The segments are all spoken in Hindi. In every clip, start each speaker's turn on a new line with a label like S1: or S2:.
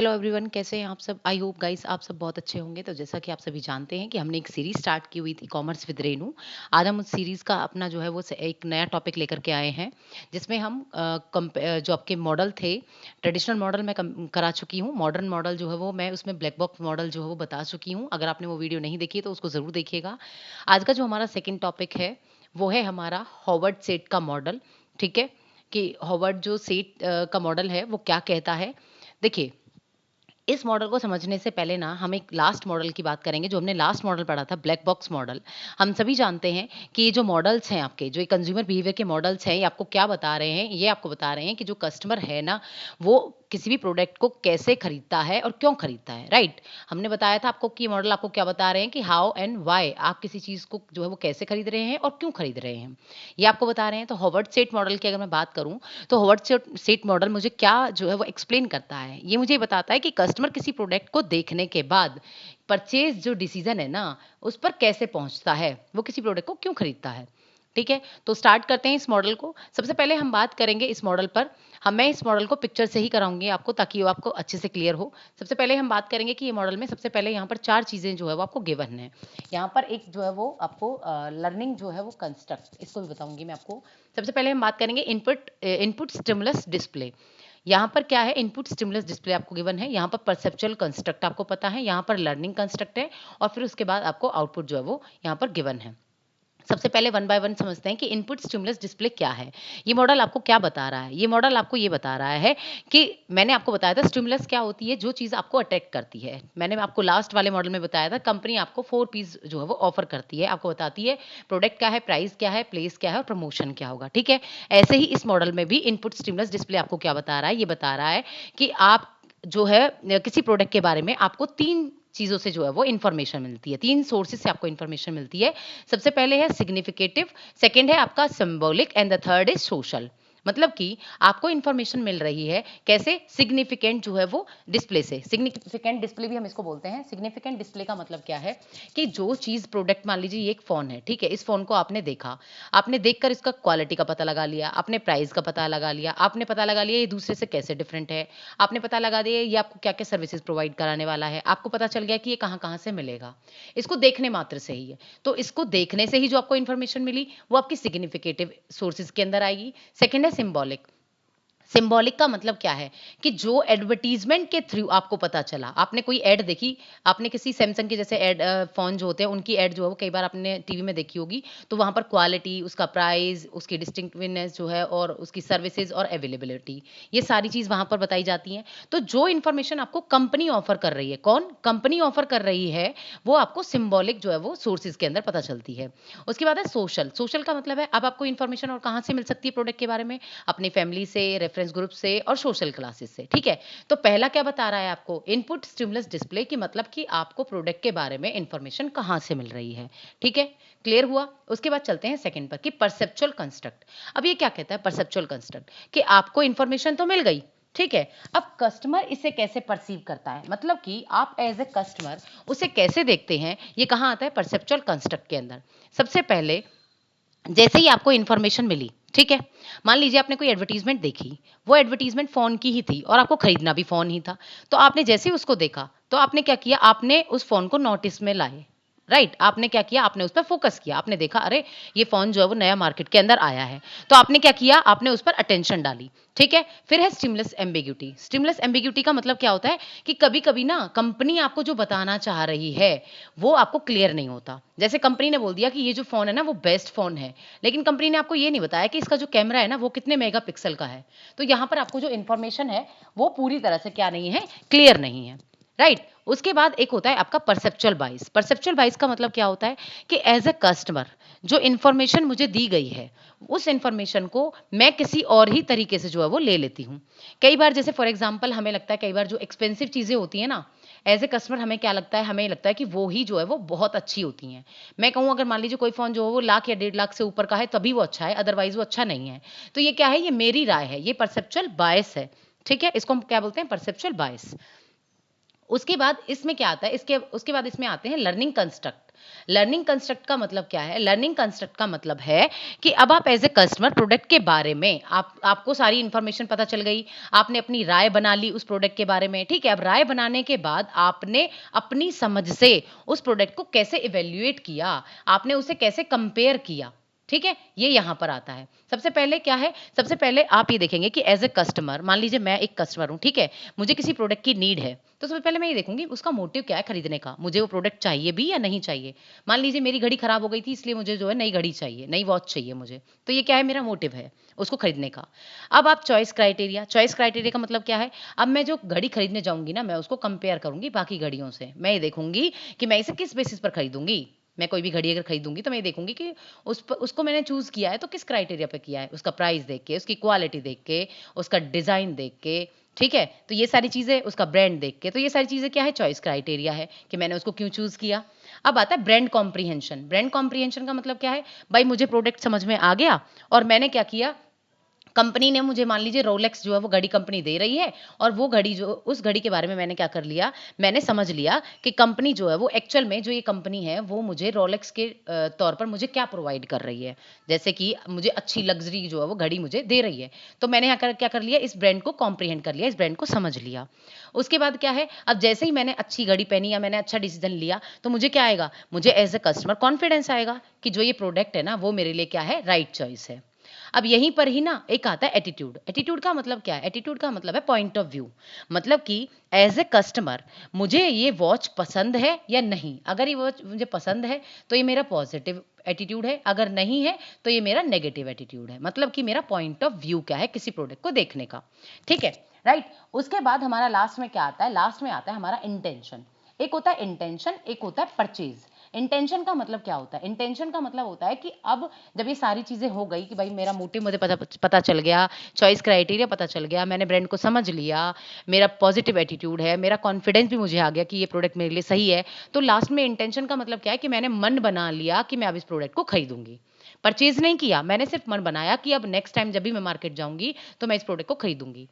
S1: हेलो एवरीवन, कैसे हैं आप सब? आई होप गाइस आप सब बहुत अच्छे होंगे। तो जैसा कि आप सभी जानते हैं कि हमने एक सीरीज स्टार्ट की हुई थी कॉमर्स विद रेनू। आज हम उस सीरीज का अपना जो है वो एक नया टॉपिक लेकर के आए हैं, जिसमें हम जो आपके मॉडल थे, ट्रेडिशनल मॉडल मैं करा चुकी हूँ। मॉडर्न मॉडल जो है वो मैं उसमें ब्लैक बॉक्स मॉडल जो है वो बता चुकी हूँ। अगर आपने वो वीडियो नहीं देखी है तो उसको ज़रूर देखिएगा। आज का जो हमारा सेकेंड टॉपिक है वो है हमारा हॉवर्ड सेट का मॉडल। ठीक है, कि हॉवर्ड जो सेट का मॉडल है वो क्या कहता है। देखिए, इस मॉडल को समझने से पहले ना हम एक लास्ट मॉडल की बात करेंगे। जो हमने लास्ट मॉडल पढ़ा था, ब्लैक बॉक्स मॉडल। हम सभी जानते हैं कि ये जो मॉडल्स हैं आपके, जो ये कंज्यूमर बिहेवियर के मॉडल्स हैं, ये आपको क्या बता रहे हैं? ये आपको बता रहे हैं कि जो कस्टमर है ना, वो किसी भी प्रोडक्ट को कैसे खरीदता है और क्यों खरीदता है, राइट? हमने बताया था आपको कि मॉडल आपको क्या बता रहे हैं कि हाउ एंड व्हाई आप किसी चीज़ को जो है वो कैसे खरीद रहे हैं और क्यों खरीद रहे हैं, ये आपको बता रहे हैं। तो हॉवर्ड सेट मॉडल की अगर मैं बात करूं, तो हॉवर्ड सेट मॉडल मुझे क्या जो है वो एक्सप्लेन करता है, ये मुझे बताता है कि कस्टमर किसी प्रोडक्ट को देखने के बाद परचेज जो डिसीजन है ना, उस पर कैसे पहुंचता है, वो किसी प्रोडक्ट को क्यों खरीदता है। ठीक है, तो स्टार्ट करते हैं इस मॉडल को। सबसे पहले हम बात करेंगे इस मॉडल पर। मैं इस मॉडल को पिक्चर से ही कराऊंगी आपको, ताकि वो आपको अच्छे से क्लियर हो। सबसे पहले हम बात करेंगे कि ये मॉडल में सबसे पहले यहाँ पर चार चीज़ें जो है वो आपको गिवन है। यहाँ पर एक जो है वो आपको लर्निंग जो है वो कंस्ट्रक्ट, इसको भी बताऊंगी मैं आपको। सबसे पहले हम बात करेंगे इनपुट स्टिमुलस डिस्प्ले। यहाँ पर क्या है, इनपुट स्टिमुलस डिस्प्ले आपको गिवन है। यहाँ पर परसेप्चुअल कंस्ट्रक्ट आपको पता है, यहाँ पर लर्निंग कंस्ट्रक्ट है, और फिर उसके बाद आपको आउटपुट जो है वो यहाँ पर गिवन है। सबसे पहले वन बाय वन समझते हैं कि इनपुट स्टिमुलस डिस्प्ले क्या है। ये मॉडल आपको क्या बता रहा है? ये मॉडल आपको ये बता रहा है कि मैंने आपको बताया था स्टिमुलस क्या होती है, जो चीज़ आपको अट्रैक्ट करती है। मैंने आपको लास्ट वाले मॉडल में बताया था, कंपनी आपको 4 पीस जो है वो ऑफर करती है, आपको बताती है प्रोडक्ट क्या है, प्राइस क्या है, प्लेस क्या है और प्रमोशन क्या होगा। ठीक है, ऐसे ही इस मॉडल में भी इनपुट स्टिमुलस डिस्प्ले आपको क्या बता रहा है, ये बता रहा है कि आप जो है किसी प्रोडक्ट के बारे में आपको 3 चीज़ों से जो है वो इन्फॉर्मेशन मिलती है, 3 सोर्सेज़ से आपको इन्फॉर्मेशन मिलती है। सबसे पहले है सिग्निफिकेटिव, सेकंड है आपका symbolic and the third is social. मतलब कि आपको इन्फॉर्मेशन मिल रही है कैसे, सिग्निफिकेंट जो है वो डिस्प्ले से। सिग्निफिकेंट डिस्प्ले भी हम इसको बोलते हैं। सिग्निफिकेंट डिस्प्ले का मतलब क्या है कि जो चीज़ प्रोडक्ट, मान लीजिए ये एक फ़ोन है, ठीक है, इस फ़ोन को आपने देखा, आपने देखकर इसका क्वालिटी का पता लगा लिया, आपने प्राइस का पता लगा लिया, आपने पता लगा लिया ये दूसरे से कैसे डिफरेंट है, आपने पता लगा दिया ये आपको क्या क्या सर्विसेज प्रोवाइड कराने वाला है, आपको पता चल गया कि ये कहाँ कहाँ से मिलेगा। इसको देखने मात्र से ही है। तो इसको देखने से ही जो आपको इन्फॉर्मेशन मिली वो आपकी सिग्निफिकेटिव सोर्सेज के अंदर आएगी। सेकेंड है सिंबॉलिक। सिंबॉलिक का मतलब क्या है कि जो एडवर्टीजमेंट के थ्रू आपको पता चला, आपने कोई ऐड देखी, आपने किसी सैमसंग के जैसे ऐड, फोन जो होते हैं उनकी ऐड जो है वो कई बार आपने टीवी में देखी होगी, तो वहां पर क्वालिटी, उसका प्राइस, उसकी डिस्टिंक्टिवनेस जो है और उसकी सर्विसेज और अवेलेबिलिटी, ये सारी चीज वहां पर बताई जाती हैं। तो जो इन्फॉर्मेशन आपको कंपनी ऑफर कर रही है, कौन कंपनी ऑफर कर रही है, वो आपको सिंबॉलिक जो है वो सोर्सेज के अंदर पता चलती है। उसके बाद है सोशल। सोशल का मतलब है अब आपको इन्फॉर्मेशन और कहाँ से मिल सकती है प्रोडक्ट के बारे में, अपनी फैमिली से, रेफरेंस ग्रुप से और सोशल क्लासेस से। ठीक है, तो पहला क्या बता रहा है आपको, इनपुट स्टिमुलस डिस्प्ले की मतलब कि आपको प्रोडक्ट के बारे में इंफॉर्मेशन कहाँ से मिल रही है। ठीक है, क्लियर हुआ। उसके बाद चलते हैं सेकंड पर कि परसेप्चुअल कंस्ट्रक्ट। अब ये क्या कहता है परसेप्चुअल कंस्ट्रक्ट, कि आपको इंफॉर्मेशन तो मिल गई, ठीक है, अब कस्टमर इसे कैसे परसीव करता है, मतलब कि आप एज ए कस्टमर उसे कैसे देखते हैं, ये कहाँ आता है, परसेप्चुअल कंस्ट्रक्ट के अंदर। सबसे पहले जैसे ही आपको इन्फॉर्मेशन मिली, ठीक है, मान लीजिए आपने कोई एडवर्टीजमेंट देखी, वो एडवर्टीजमेंट फ़ोन की ही थी और आपको खरीदना भी फ़ोन ही था। तो आपने जैसे ही उसको देखा, तो आपने क्या किया, आपने उस फ़ोन को नोटिस में लाए, राइट? आपने क्या किया, आपने उस पर फोकस किया, आपने देखा अरे ये फ़ोन जो है वो नया मार्केट के अंदर आया है, तो आपने क्या किया, आपने उस पर अटेंशन डाली। ठीक है, फिर है स्टिमुलस एम्बिग्यूटी। स्टिमुलस एम्बिग्यूटी का मतलब क्या होता है कि कभी कभी ना कंपनी आपको जो बताना चाह रही है वो आपको क्लियर नहीं होता। जैसे कंपनी ने बोल दिया कि ये जो फ़ोन है ना वो बेस्ट फ़ोन है, लेकिन कंपनी ने आपको ये नहीं बताया कि इसका जो कैमरा है ना वो कितने मेगापिक्सल का है। तो यहाँ पर आपको जो इन्फॉर्मेशन है वो पूरी तरह से क्या नहीं है, क्लियर नहीं है, राइट? उसके बाद एक होता है आपका परसेप्चुअल बाइस। परसेप्चुअल बाइस का मतलब क्या होता है कि एज ए कस्टमर जो इन्फॉर्मेशन मुझे दी गई है, उस इन्फॉर्मेशन को मैं किसी और ही तरीके से जो है वो ले लेती हूँ। कई बार जैसे फॉर एग्जांपल हमें लगता है, कई बार जो एक्सपेंसिव चीज़ें होती हैं ना, एज ए कस्टमर हमें क्या लगता है, हमें लगता है कि वो ही जो है वो बहुत अच्छी होती हैं। मैं कहूँ अगर मान लीजिए कोई फ़ोन जो है वो लाख या 1.5 लाख से ऊपर का है तभी वो अच्छा है, अदरवाइज वो अच्छा नहीं है। तो ये क्या है, ये मेरी राय है, ये परसेप्चुअल बायस है। ठीक है, इसको हम क्या बोलते हैं, परसेप्चुअल बायस। उसके बाद इसमें क्या आता है, इसके उसके बाद इसमें आते हैं लर्निंग कंस्ट्रक्ट। लर्निंग कंस्ट्रक्ट का मतलब क्या है? लर्निंग कंस्ट्रक्ट का मतलब है कि अब आप एज ए कस्टमर प्रोडक्ट के बारे में आपको सारी इंफॉर्मेशन पता चल गई, आपने अपनी राय बना ली उस प्रोडक्ट के बारे में, ठीक है। अब राय बनाने के बाद आपने अपनी समझ से उस प्रोडक्ट को कैसे इवेल्युएट किया, आपने उसे कैसे कंपेयर किया, ठीक है। ये यहाँ पर आता है। सबसे पहले क्या है, सबसे पहले आप ये देखेंगे कि एज ए कस्टमर, मान लीजिए मैं एक कस्टमर हूँ, ठीक है, मुझे किसी प्रोडक्ट की नीड है, तो सबसे पहले मैं ये देखूंगी उसका मोटिव क्या है खरीदने का, मुझे वो प्रोडक्ट चाहिए भी या नहीं चाहिए। मान लीजिए मेरी घड़ी खराब हो गई थी, इसलिए मुझे जो है नई घड़ी चाहिए, नई वॉच चाहिए मुझे, तो ये क्या है, मेरा मोटिव है उसको खरीदने का। अब आप चॉइस क्राइटेरिया का मतलब क्या है, अब मैं जो घड़ी खरीदने जाऊंगी ना, मैं उसको कंपेयर करूंगी बाकी घड़ियों से, मैं ये देखूंगी कि मैं इसे किस बेसिस पर खरीदूंगी। मैं कोई भी घड़ी अगर खरीदूंगी तो मैं ये देखूंगी कि उसको मैंने चूज किया है तो किस क्राइटेरिया पे किया है, उसका प्राइस देख के, उसकी क्वालिटी देख के, उसका डिजाइन देख के, ठीक है। तो ये सारी चीजें, उसका ब्रांड देख के, तो ये सारी चीजें क्या है, चॉइस क्राइटेरिया है कि मैंने उसको क्यों चूज किया। अब आता है ब्रांड कॉम्प्रीहेंशन। ब्रांड कॉम्प्रीहेंशन का मतलब क्या है, भाई मुझे प्रोडक्ट समझ में आ गया और मैंने क्या किया, कंपनी ने मुझे, मान लीजिए रोलेक्स जो है वो घड़ी कंपनी दे रही है, और वो घड़ी जो, उस घड़ी के बारे में मैंने क्या कर लिया, मैंने समझ लिया कि कंपनी जो है वो एक्चुअल में, जो ये कंपनी है वो मुझे रोलेक्स के तौर पर मुझे क्या प्रोवाइड कर रही है, जैसे कि मुझे अच्छी लग्जरी जो है वो घड़ी मुझे दे रही है। तो मैंने यहाँ क्या कर लिया, इस ब्रांड को कॉम्प्रीहेंड कर लिया, इस ब्रांड को समझ लिया। उसके बाद क्या है, अब जैसे ही मैंने अच्छी घड़ी पहनी या मैंने अच्छा डिसीजन लिया, तो मुझे क्या आएगा, मुझे एज ए कस्टमर कॉन्फिडेंस आएगा कि जो ये प्रोडक्ट है ना वो मेरे लिए क्या है, राइट चॉइस है। अब यहीं पर ही ना एक आता है एटीट्यूड। एटीट्यूड का मतलब क्या है, एटीट्यूड का मतलब है पॉइंट ऑफ व्यू। मतलब कि एज ए कस्टमर मुझे ये वॉच पसंद है या नहीं। अगर ये वॉच मुझे पसंद है तो ये मेरा पॉजिटिव एटीट्यूड है, अगर नहीं है तो ये मेरा नेगेटिव एटीट्यूड है। मतलब कि मेरा पॉइंट ऑफ व्यू क्या है किसी प्रोडक्ट को देखने का, ठीक है, राइट। उसके बाद हमारा लास्ट में क्या आता है, लास्ट में आता है हमारा इंटेंशन। एक होता है इंटेंशन, एक होता है परचेज। इंटेंशन का मतलब क्या होता है, इंटेंशन का मतलब होता है कि अब जब ये सारी चीजें हो गई कि भाई मेरा मोटिव मुझे पता चल गया, चॉइस क्राइटेरिया पता चल गया, मैंने ब्रांड को समझ लिया, मेरा पॉजिटिव एटीट्यूड है, मेरा कॉन्फिडेंस भी मुझे आ गया कि ये प्रोडक्ट मेरे लिए सही है, तो लास्ट में इंटेंशन का मतलब क्या है कि मैंने मन बना लिया कि मैं अब इस प्रोडक्ट को खरीदूंगी। परचेज नहीं किया, मैंने सिर्फ मन बनाया कि अब नेक्स्ट टाइम जब भी मैं मार्केट जाऊंगी तो मैं इस प्रोडक्ट को खरीदूंगी।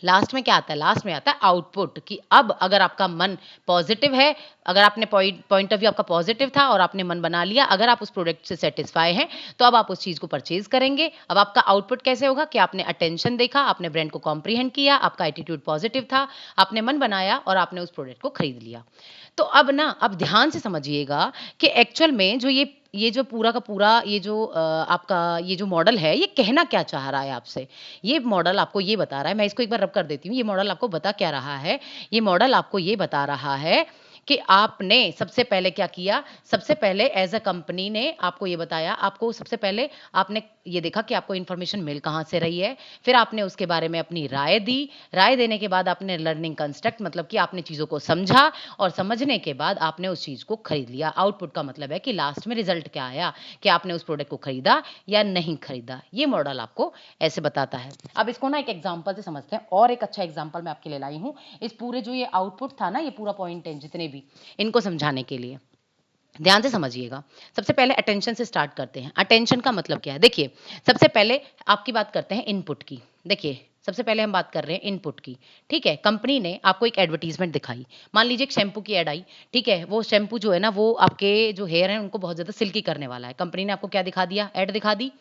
S1: लास्ट में क्या आता है, लास्ट में आता है आउटपुट, कि अब अगर आपका मन पॉजिटिव है, अगर आपने पॉइंट ऑफ व्यू आपका पॉजिटिव था और आपने मन बना लिया, अगर आप उस प्रोडक्ट से सेटिस्फाई हैं तो अब आप उस चीज को परचेज करेंगे। अब आपका आउटपुट कैसे होगा कि आपने अटेंशन देखा, आपने ब्रांड को कॉम्प्रीहेंड किया, आपका एटीट्यूड पॉजिटिव था, आपने मन बनाया और आपने उस प्रोडक्ट को खरीद लिया। तो अब ना, अब ध्यान से समझिएगा कि एक्चुअल में जो ये जो पूरा का पूरा ये जो आपका ये जो मॉडल है, ये कहना क्या चाह रहा है आपसे। ये मॉडल आपको ये बता रहा है, मैं इसको एक बार रब कर देती हूँ, ये मॉडल आपको बता क्या रहा है, ये मॉडल आपको ये बता रहा है कि आपने सबसे पहले क्या किया, सबसे पहले एज अ कंपनी ने आपको ये बताया, आपको सबसे पहले आपने ये देखा कि आपको इन्फॉर्मेशन मिल कहाँ से रही है, फिर आपने उसके बारे में अपनी राय दी, राय देने के बाद आपने लर्निंग कंस्ट्रक्ट, मतलब कि आपने चीज़ों को समझा, और समझने के बाद आपने उस चीज़ को खरीद लिया। आउटपुट का मतलब है कि लास्ट में रिजल्ट क्या आया, कि आपने उस प्रोडक्ट को खरीदा या नहीं खरीदा। ये मॉडल आपको ऐसे बताता है। अब इसको ना एक एग्जाम्पल से समझते हैं, और एक अच्छा एग्जाम्पल मैं आपके लिए लाई हूँ। इस पूरे जो ये आउटपुट था ना, ये पूरा पॉइंट है जितने भी, इनको समझाने के लिए ध्यान से समझिएगा। सबसे पहले अटेंशन से स्टार्ट करते हैं। अटेंशन का मतलब क्या है, देखिए, सबसे पहले आपकी बात करते हैं इनपुट की। देखिए, सबसे पहले हम बात कर रहे हैं इनपुट की, ठीक है। कंपनी ने आपको एक एडवर्टीजमेंट दिखाई, मान लीजिए एक शैम्पू की एड आई, ठीक है। वो शैम्पू जो है ना, वो आपके जो हेयर हैं उनको बहुत ज्यादा सिल्की करने वाला है। कंपनी ने आपको क्या दिखा दिया, एड दिखा दी।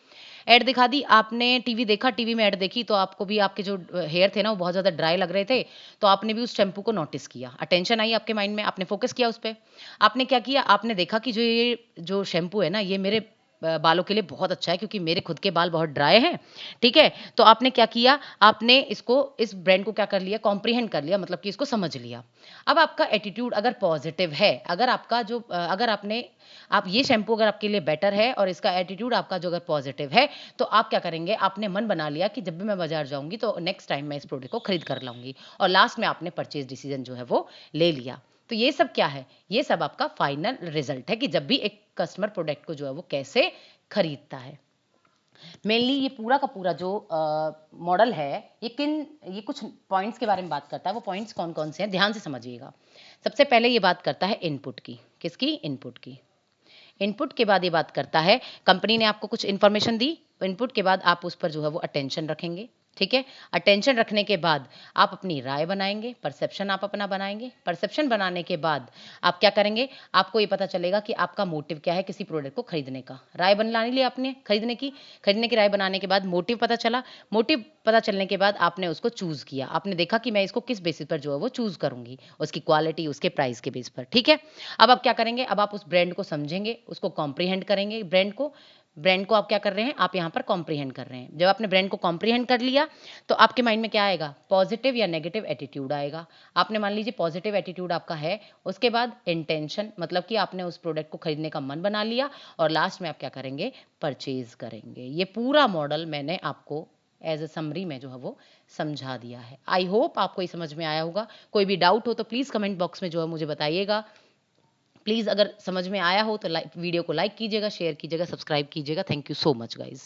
S1: एड दिखा दी, आपने टीवी देखा, टीवी में एड देखी, तो आपको भी आपके जो हेयर थे ना वो बहुत ज़्यादा ड्राई लग रहे थे, तो आपने भी उस शैम्पू को नोटिस किया, अटेंशन आई आपके माइंड में, आपने फोकस किया उस पे। आपने क्या किया, आपने देखा कि ये जो शैम्पू है ना, ये मेरे बालों के लिए बहुत अच्छा है, क्योंकि मेरे खुद के बाल बहुत ड्राई हैं, ठीक है। तो आपने क्या किया, आपने इसको, इस ब्रांड को क्या कर लिया, कॉम्प्रीहेंड कर लिया, मतलब कि इसको समझ लिया। अब आपका एटीट्यूड अगर पॉजिटिव है, अगर आपका जो अगर आपने, आप ये शैम्पू अगर आपके लिए बेटर है और इसका एटीट्यूड आपका जो अगर पॉजिटिव है, तो आप क्या करेंगे, आपने मन बना लिया कि जब भी मैं बाजार जाऊंगी तो नेक्स्ट टाइम मैं इस प्रोडक्ट को खरीद कर लाऊंगी, और लास्ट में आपने परचेज डिसीजन जो है वो ले लिया। तो ये सब क्या है, ये सब आपका फाइनल रिजल्ट है कि जब भी एक कस्टमर प्रोडक्ट को जो है वो कैसे खरीदता है। मेनली ये पूरा का पूरा जो मॉडल है, ये कुछ पॉइंट्स के बारे में बात करता है। वो पॉइंट्स कौन कौन से हैं, ध्यान से समझिएगा। सबसे पहले ये बात करता है इनपुट की, किसकी, इनपुट की। इनपुट के बाद ये बात करता है, कंपनी ने आपको कुछ इन्फॉर्मेशन दी, इनपुट के बाद आप उस पर जो है वो अटेंशन रखेंगे, ठीक है। अटेंशन रखने के बाद आप अपनी राय बनाएंगे, परसेप्शन आप अपना बनाएंगे। परसेप्शन बनाने के बाद आप क्या करेंगे, आपको ये पता चलेगा कि आपका मोटिव क्या है किसी प्रोडक्ट को खरीदने का। राय बना ली आपने खरीदने की राय बनाने के बाद मोटिव पता चला। मोटिव पता चलने के बाद आपने उसको चूज किया। आपने देखा कि मैं इसको किस बेसिस पर जो है वो चूज करूंगी, उसकी क्वालिटी, उसके प्राइस के बेस पर। ठीक है। अब आप क्या करेंगे, अब आप उस ब्रांड को समझेंगे, उसको कॉम्प्रीहेंड करेंगे। ब्रांड को आप क्या कर रहे हैं, आप यहाँ पर कॉम्प्रीहेंड कर रहे हैं। जब आपने ब्रांड को कॉम्प्रीहेंड कर लिया तो आपके माइंड में क्या आएगा, पॉजिटिव या नेगेटिव एटीट्यूड आएगा। आपने मान लीजिए पॉजिटिव एटीट्यूड आपका है, उसके बाद इंटेंशन, मतलब कि आपने उस प्रोडक्ट को खरीदने का मन बना लिया, और लास्ट में आप क्या करेंगे, परचेज करेंगे। ये पूरा मॉडल मैंने आपको एज अ समरी में जो है वो समझा दिया है। आई होप आपको ये समझ में आया होगा। कोई भी डाउट हो तो प्लीज़ कमेंट बॉक्स में जो है मुझे बताइएगा। प्लीज़ अगर समझ में आया हो तो वीडियो को लाइक कीजिएगा, शेयर कीजिएगा, सब्सक्राइब कीजिएगा। Thank you so much guys.